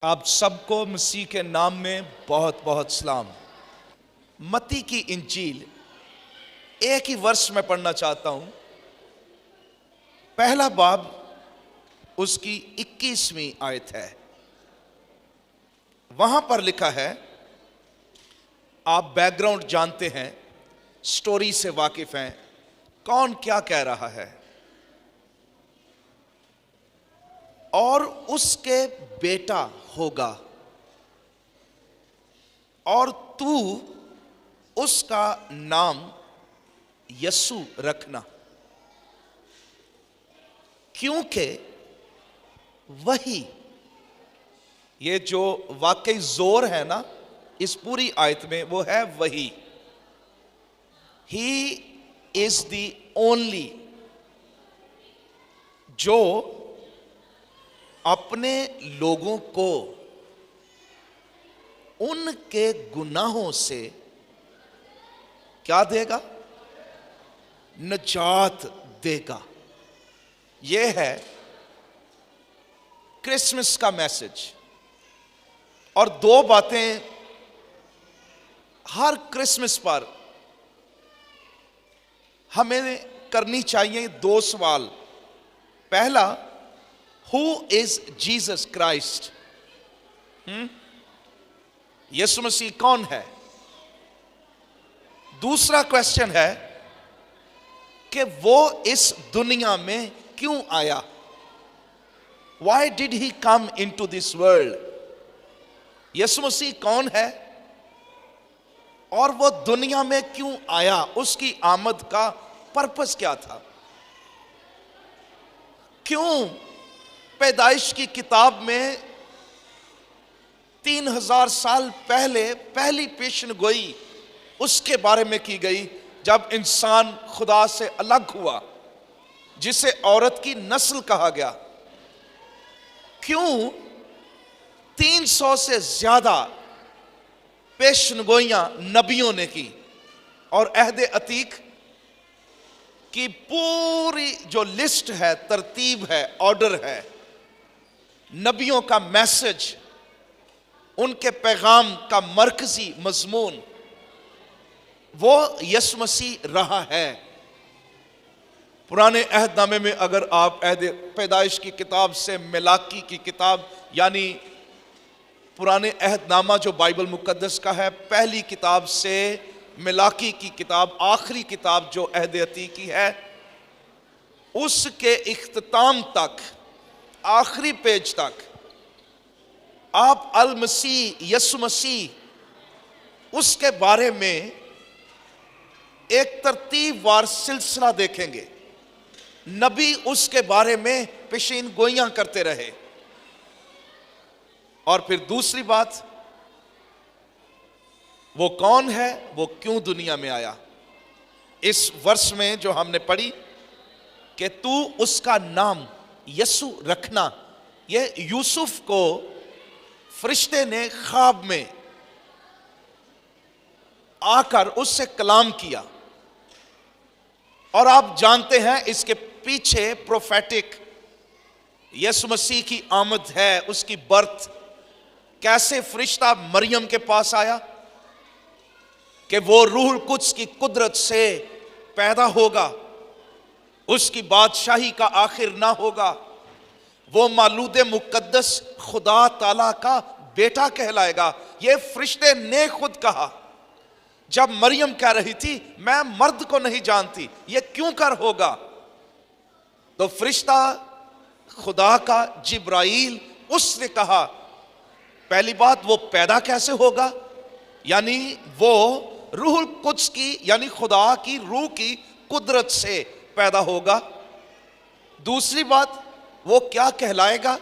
आप सबको मसीह के नाम में बहुत बहुत सलाम। मत्ती की इंजील एक ही वर्ष में पढ़ना चाहता हूं। पहला बाब उसकी 21वीं आयत है। वहां पर लिखा है, आप बैकग्राउंड जानते हैं, स्टोरी से वाकिफ हैं, कौन क्या कह रहा है। और उसके बेटा होगा और तू उसका नाम यीशु रखना, क्योंकि वही, ये जो वाकई जोर है ना इस पूरी आयत में, वो है वही। ही इज द ओनली, जो अपने लोगों को उनके गुनाहों से क्या देगा? निजात देगा। यह है क्रिसमस का मैसेज। और दो बातें हर क्रिसमस पर हमें करनी चाहिए, दो सवाल। पहला, Who is Jesus Christ? यीशु मसीह कौन है? दूसरा क्वेश्चन है कि वो इस दुनिया में क्यों आया? Why did he come into this world? यीशु मसीह कौन है और वो दुनिया में क्यों आया? उसकी आमद का पर्पस क्या था? क्यों पैदाइश की किताब में 3000 साल पहले पहली पेशन गोई उसके बारे में की गई, जब इंसान खुदा से अलग हुआ, जिसे औरत की नस्ल कहा गया। क्यों 300 से ज्यादा पेशन गोइयां नबियों ने की, और अहद अतीक की पूरी जो लिस्ट है, तरतीब है, ऑर्डर है, नबियों का मैसेज, उनके पैगाम का मरकजी मजमून, वो यीशु मसीह रहा है। पुराने अहदनामे में अगर आप अहद पैदाइश की किताब से मिलाकी की किताब, यानी पुराने अहदनामा जो बाइबल मुकद्दस का है, पहली किताब से मिलाकी की किताब, आखिरी किताब जो अहद अतीकी है, उसके इख्तिताम तक, आखिरी पेज तक आप अल मसीह यीशु मसीह उसके बारे में एक तरतीबवार सिलसिला देखेंगे। नबी उसके बारे में पेशीन गोइयां करते रहे। और फिर दूसरी बात, वो कौन है, वो क्यों दुनिया में आया। इस वर्ष में जो हमने पढ़ी कि तू उसका नाम यीशु रखना, यह यूसुफ को फरिश्ते ने ख्वाब में आकर उससे कलाम किया। और आप जानते हैं इसके पीछे प्रोफेटिक यीशु मसीह की आमद है, उसकी बर्थ, कैसे फरिश्ता मरियम के पास आया कि वो रूहुल कुद्स की कुदरत से पैदा होगा, उसकी बादशाही का आखिर ना होगा, वो मालूद मुकद्दस खुदा ताला का बेटा कहलाएगा। ये फरिश्ते ने खुद कहा जब मरियम कह रही थी, मैं मर्द को नहीं जानती, ये क्यों कर होगा। तो फरिश्ता खुदा का जिब्राइल, उसने कहा, पहली बात, वो पैदा कैसे होगा, यानी वो रूहुल कुद्स की, यानी खुदा की रूह की कुदरत से पैदा होगा। दूसरी बात, वो क्या कहलाएगा,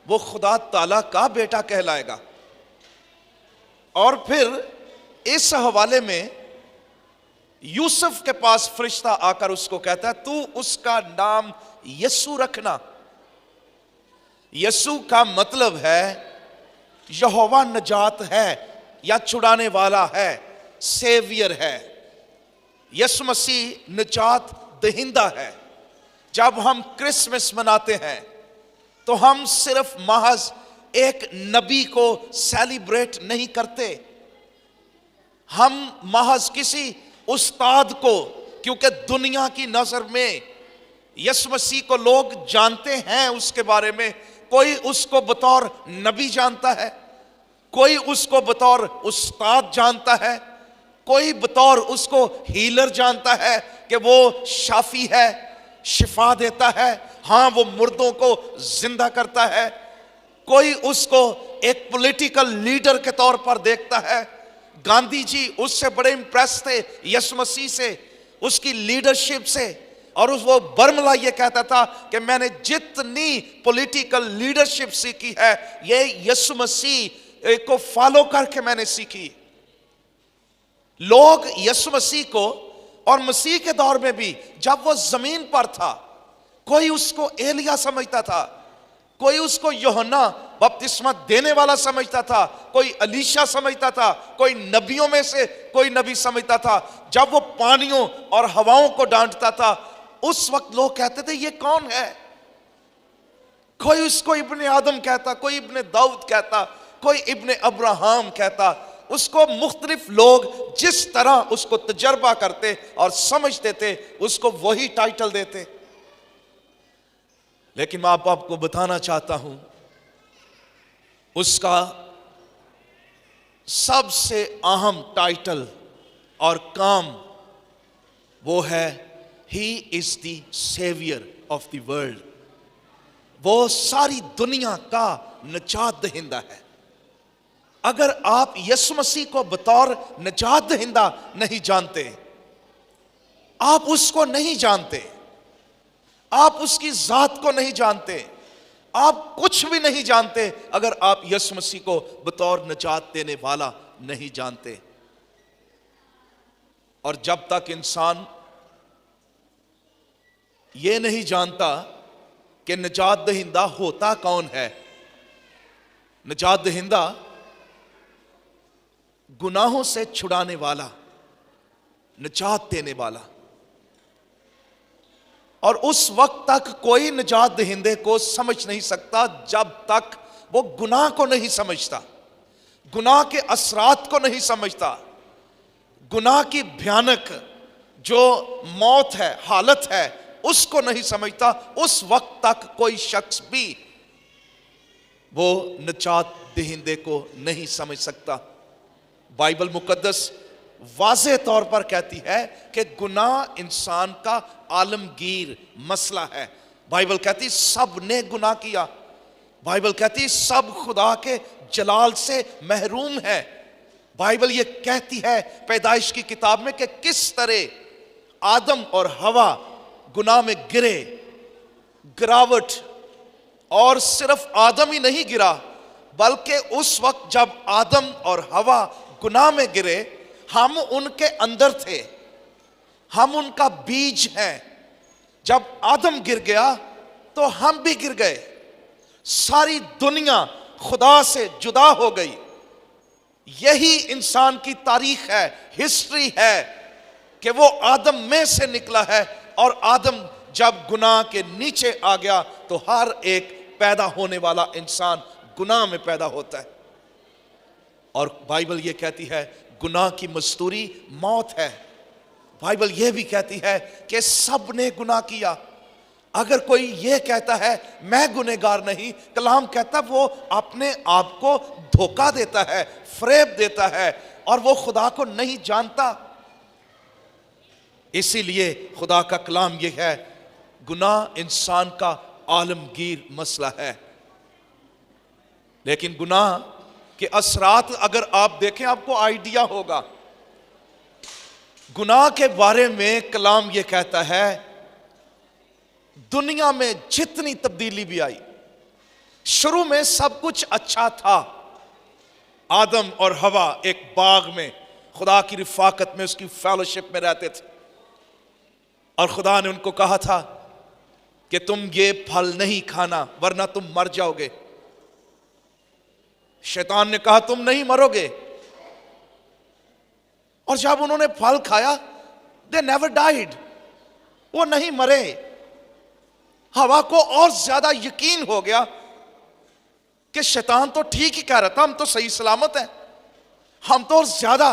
वो खुदा ताला का बेटा कहलाएगा। और फिर इस हवाले में यूसुफ के पास फरिश्ता आकर उसको कहता है, तू उसका नाम यीशु रखना। यीशु का मतलब है यहोवा नजात है, या छुड़ाने वाला है, सेवियर है। यीशु मसीह निजात दहिंदा है। जब हम क्रिसमस मनाते हैं तो हम सिर्फ महज एक नबी को सेलिब्रेट नहीं करते, हम महज किसी उस्ताद को, क्योंकि दुनिया की नजर में यीशु मसीह को लोग जानते हैं, उसके बारे में कोई उसको बतौर नबी जानता है, कोई उसको बतौर उस्ताद जानता है, कोई बतौर उसको हीलर जानता है कि वो शाफी है, शिफा देता है, हाँ वो मुर्दों को जिंदा करता है, कोई उसको एक पॉलिटिकल लीडर के तौर पर देखता है। गांधी जी उससे बड़े इंप्रेस थे यीशु मसीह से, उसकी लीडरशिप से, और वो बर्मला ये कहता था कि मैंने जितनी पॉलिटिकल लीडरशिप सीखी है ये यीशु मसीह को फॉलो करके मैंने सीखी। लोग यीशु मसीह को, और मसीह के दौर में भी जब वो जमीन पर था, कोई उसको एलिया समझता था, कोई उसको यूहन्ना बपतिस्मा देने वाला समझता था, कोई अलीशा समझता था, कोई नबियों में से कोई नबी समझता था। जब वो पानियों और हवाओं को डांटता था, उस वक्त लोग कहते थे ये कौन है। कोई उसको इब्ने आदम कहता, कोई इब्ने दाऊद कहता, कोई इब्ने अब्राहम कहता। उसको मुख्तलिफ लोग जिस तरह उसको तजर्बा करते और समझते थे, उसको वही टाइटल देते। लेकिन मैं आपको बताना चाहता हूं, उसका सबसे अहम टाइटल और काम वो है he is the saviour of the world. वो सारी दुनिया का निजात दहिंदा है। अगर आप यीशु मसीह को बतौर निजात दहिंदा नहीं जानते, आप उसको नहीं जानते, आप उसकी जात को नहीं जानते, आप कुछ भी नहीं जानते अगर आप यीशु मसीह को बतौर निजात देने वाला नहीं जानते। और जब तक इंसान ये नहीं जानता कि निजात दहिंदा होता कौन है, निजात दहिंदा गुनाहों से छुड़ाने वाला, निजात देने वाला, और उस वक्त तक कोई निजात दहिंदे को समझ नहीं सकता जब तक वो गुनाह को नहीं समझता, गुनाह के असरात को नहीं समझता, गुनाह की भयानक जो मौत है, हालत है, उसको नहीं समझता। उस वक्त तक कोई शख्स भी वो निजात दहिंदे को नहीं समझ सकता। बाइबल मुकद्दस वाज़े तौर पर कहती है कि गुनाह इंसान का आलमगीर मसला है। बाइबल कहती सब ने गुनाह किया, बाइबल कहती सब खुदा के जलाल से महरूम है। बाइबल ये कहती है पैदाइश की किताब में कि किस तरह आदम और हवा गुनाह में गिरे, गिरावट, और सिर्फ आदम ही नहीं गिरा बल्कि उस वक्त जब आदम और हवा गुनाह में गिरे, हम उनके अंदर थे, हम उनका बीज हैं। जब आदम गिर गया तो हम भी गिर गए, सारी दुनिया खुदा से जुदा हो गई। यही इंसान की तारीख है, हिस्ट्री है कि वो आदम में से निकला है, और आदम जब गुनाह के नीचे आ गया तो हर एक पैदा होने वाला इंसान गुनाह में पैदा होता है। और बाइबल ये कहती है गुनाह की मजदूरी मौत है। बाइबल ये भी कहती है कि सब ने गुनाह किया। अगर कोई ये कहता है मैं गुनहगार नहीं, कलाम कहता वो अपने आप को धोखा देता है, फरेब देता है, और वो खुदा को नहीं जानता। इसीलिए खुदा का कलाम ये है, गुनाह इंसान का आलमगीर मसला है। लेकिन गुनाह के असरात अगर आप देखें आपको आइडिया होगा। गुनाह के बारे में कलाम ये कहता है दुनिया में जितनी तब्दीली भी आई, शुरू में सब कुछ अच्छा था। आदम और हवा एक बाग में खुदा की रिफाकत में, उसकी फेलोशिप में रहते थे, और खुदा ने उनको कहा था कि तुम ये फल नहीं खाना वरना तुम मर जाओगे। शैतान ने कहा तुम नहीं मरोगे, और जब उन्होंने फल खाया दे नेवर डाइड, वो नहीं मरे। हवा को और ज्यादा यकीन हो गया कि शैतान तो ठीक ही कह रहा था, हम तो सही सलामत हैं, हम तो और ज्यादा।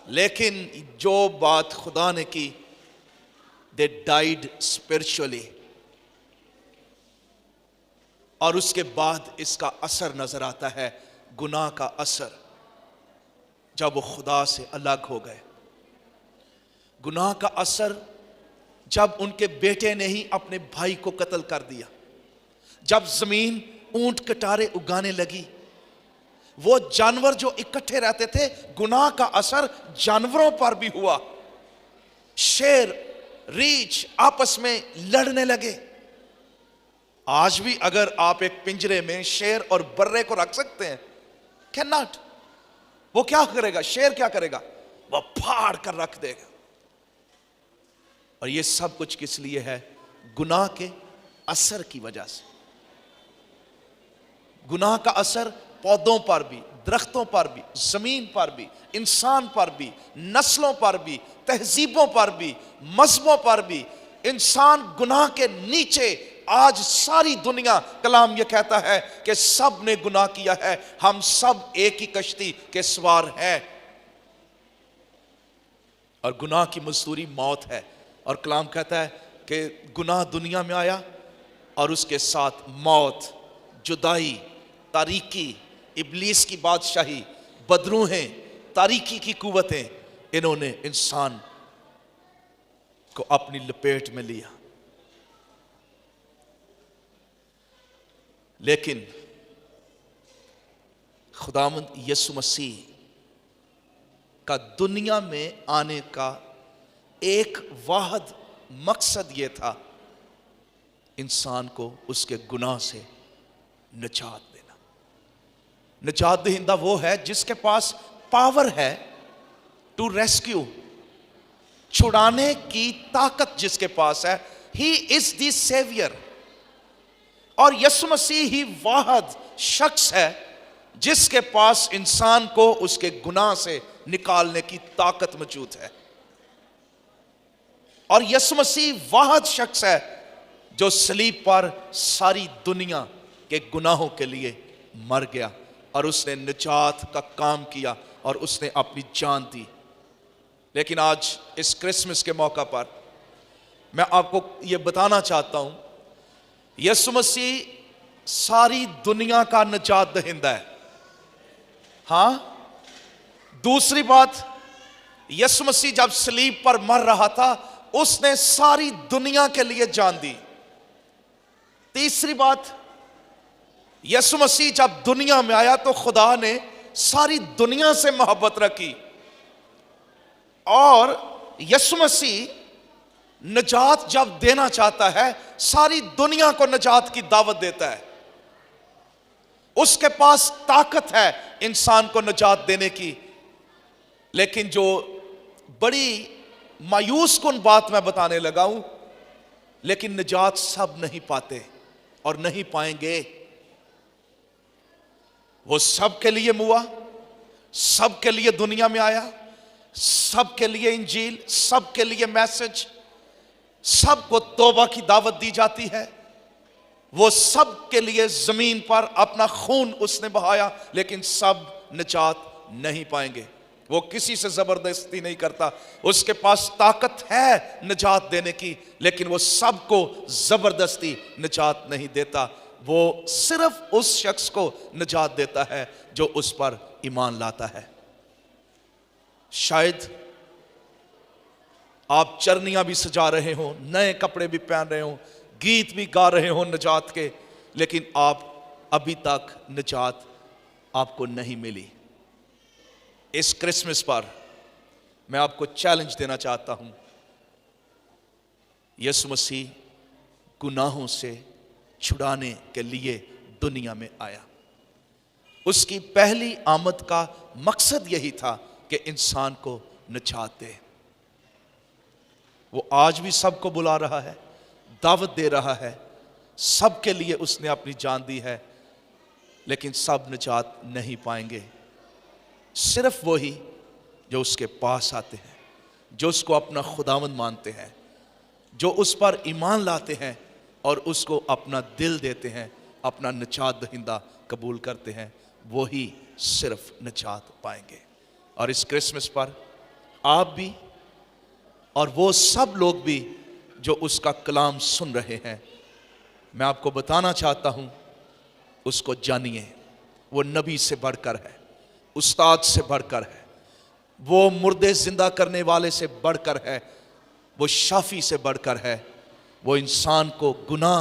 लेकिन जो बात खुदा ने की, दे डाइड स्पिरिचुअली, और उसके बाद इसका असर नजर आता है, गुनाह का असर, जब वो खुदा से अलग हो गए। गुनाह का असर जब उनके बेटे ने ही अपने भाई को कत्ल कर दिया, जब जमीन ऊंट कटारे उगाने लगी, वो जानवर जो इकट्ठे रहते थे, गुनाह का असर जानवरों पर भी हुआ। शेर, रीछ आपस में लड़ने लगे। आज भी अगर आप एक पिंजरे में शेर और बर्रे को रख सकते हैं, कैन नॉट। वो क्या करेगा? शेर क्या करेगा? वो फाड़ कर रख देगा। और ये सब कुछ किस लिए है? गुनाह के असर की वजह से। गुनाह का असर पौधों पर भी, दरख्तों पर भी, जमीन पर भी, इंसान पर भी, नस्लों पर भी, तहजीबों पर भी, मजहबों पर भी। इंसान गुनाह के नीचे, आज सारी दुनिया, कलाम यह कहता है कि सब ने गुनाह किया है, हम सब एक ही कश्ती के सवार हैं, और गुनाह की मजदूरी मौत है। और कलाम कहता है कि गुनाह दुनिया में आया और उसके साथ मौत, जुदाई, तारीकी, इब्लीस की बादशाही, बदरूहें, तारीकी की कुव्वतें, इन्होंने इंसान को अपनी लपेट में लिया। लेकिन खुदावंद यीशु मसीह का दुनिया में आने का एक वाहिद मकसद यह था, इंसान को उसके गुनाह से निजात देना। निजात दहिंदा वो है जिसके पास पावर है टू रेस्क्यू, छुड़ाने की ताकत जिसके पास है। He is the saviour. और यीशु मसीह ही वाहिद शख्स है जिसके पास इंसान को उसके गुनाह से निकालने की ताकत मौजूद है। और यीशु मसीह वाहिद शख्स है जो सलीब पर सारी दुनिया के गुनाहों के लिए मर गया, और उसने निजात का काम किया, और उसने अपनी जान दी। लेकिन आज इस क्रिसमस के मौका पर मैं आपको यह बताना चाहता हूं, यीशु मसीह सारी दुनिया का निजात दहिंदा है। हां, दूसरी बात, यीशु मसीह जब सलीब पर मर रहा था, उसने सारी दुनिया के लिए जान दी। तीसरी बात, यीशु मसीह जब दुनिया में आया तो खुदा ने सारी दुनिया से मोहब्बत रखी, और यीशु मसीह निजात जब देना चाहता है, सारी दुनिया को निजात की दावत देता है। उसके पास ताकत है इंसान को निजात देने की। लेकिन जो बड़ी मायूस कुन बात मैं बताने लगा हूं, लेकिन निजात सब नहीं पाते और नहीं पाएंगे। वो सबके लिए मुआ, सबके लिए दुनिया में आया, सबके लिए इंजील, सबके लिए मैसेज, सबको तौबा की दावत दी जाती है। वो सबके लिए जमीन पर अपना खून उसने बहाया, लेकिन सब निजात नहीं पाएंगे। वो किसी से जबरदस्ती नहीं करता, उसके पास ताकत है निजात देने की, लेकिन वो सबको जबरदस्ती निजात नहीं देता। वो सिर्फ उस शख्स को निजात देता है जो उस पर ईमान लाता है। शायद आप चरनियां भी सजा रहे हो, नए कपड़े भी पहन रहे हो, गीत भी गा रहे हो निजात के, लेकिन आप अभी तक निजात आपको नहीं मिली। इस क्रिसमस पर मैं आपको चैलेंज देना चाहता हूं, यीशु मसीह गुनाहों से छुड़ाने के लिए दुनिया में आया। उसकी पहली आमद का मकसद यही था कि इंसान को निजात दे। वो आज भी सबको बुला रहा है, दावत दे रहा है, सबके लिए उसने अपनी जान दी है, लेकिन सब निजात नहीं पाएंगे। सिर्फ वही जो उसके पास आते हैं, जो उसको अपना खुदावंद मानते हैं, जो उस पर ईमान लाते हैं और उसको अपना दिल देते हैं, अपना निजात दहिंदा कबूल करते हैं, वो ही सिर्फ निजात पाएंगे। और इस क्रिसमस पर आप भी और वो सब लोग भी जो उसका कलाम सुन रहे हैं, मैं आपको बताना चाहता हूं, उसको जानिए। वो नबी से बढ़कर है, उस्ताद से बढ़कर है, वो मुर्दे जिंदा करने वाले से बढ़कर है, वो शाफी से बढ़कर है, वो इंसान को गुनाह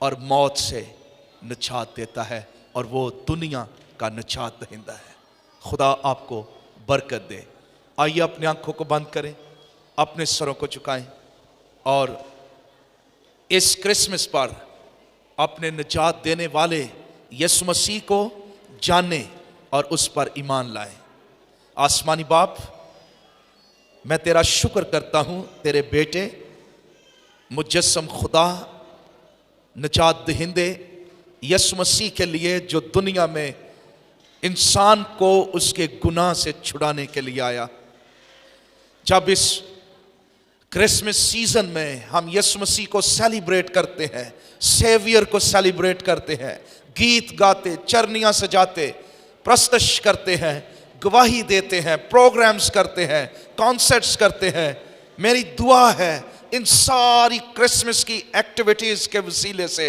और मौत से निजात देता है और वो दुनिया का निजात दहिंदा है। खुदा आपको बरकत दे। आइए अपनी आंखों को बंद करें, अपने सरों को झुकाएं और इस क्रिसमस पर अपने निजात देने वाले यीशु मसीह को जाने और उस पर ईमान लाएं। आसमानी बाप, मैं तेरा शुक्र करता हूं तेरे बेटे मुजस्सम खुदा निजात दहिंदे यीशु मसीह के लिए, जो दुनिया में इंसान को उसके गुनाह से छुड़ाने के लिए आया। जब इस क्रिसमस सीजन में हम यीशु मसीह को सेलिब्रेट करते हैं, सेवियर को सेलिब्रेट करते हैं, गीत गाते, चरनियां सजाते, प्रस्तश करते हैं, गवाही देते हैं, प्रोग्राम्स करते हैं, कॉन्सर्ट्स करते हैं, मेरी दुआ है इन सारी क्रिसमस की एक्टिविटीज के वसीले से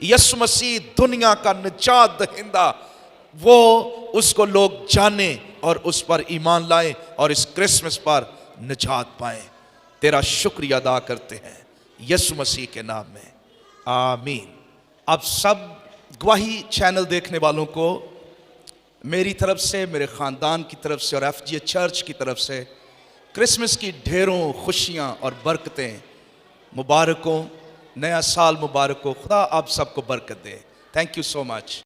यीशु मसीह दुनिया का निजात दहिंदा, वो उसको लोग जाने और उस पर ईमान लाएं और इस क्रिसमस पर निजात पाएं। तेरा शुक्रिया अदा करते हैं यीशु मसीह के नाम में, आमीन। आप सब गवाही चैनल देखने वालों को मेरी तरफ से, मेरे ख़ानदान की तरफ से और FGA चर्च की तरफ से क्रिसमस की ढेरों खुशियाँ और बरकतें मुबारक हो। नया साल मुबारक हो। खुदा आप सबको बरकत दे। Thank you so much.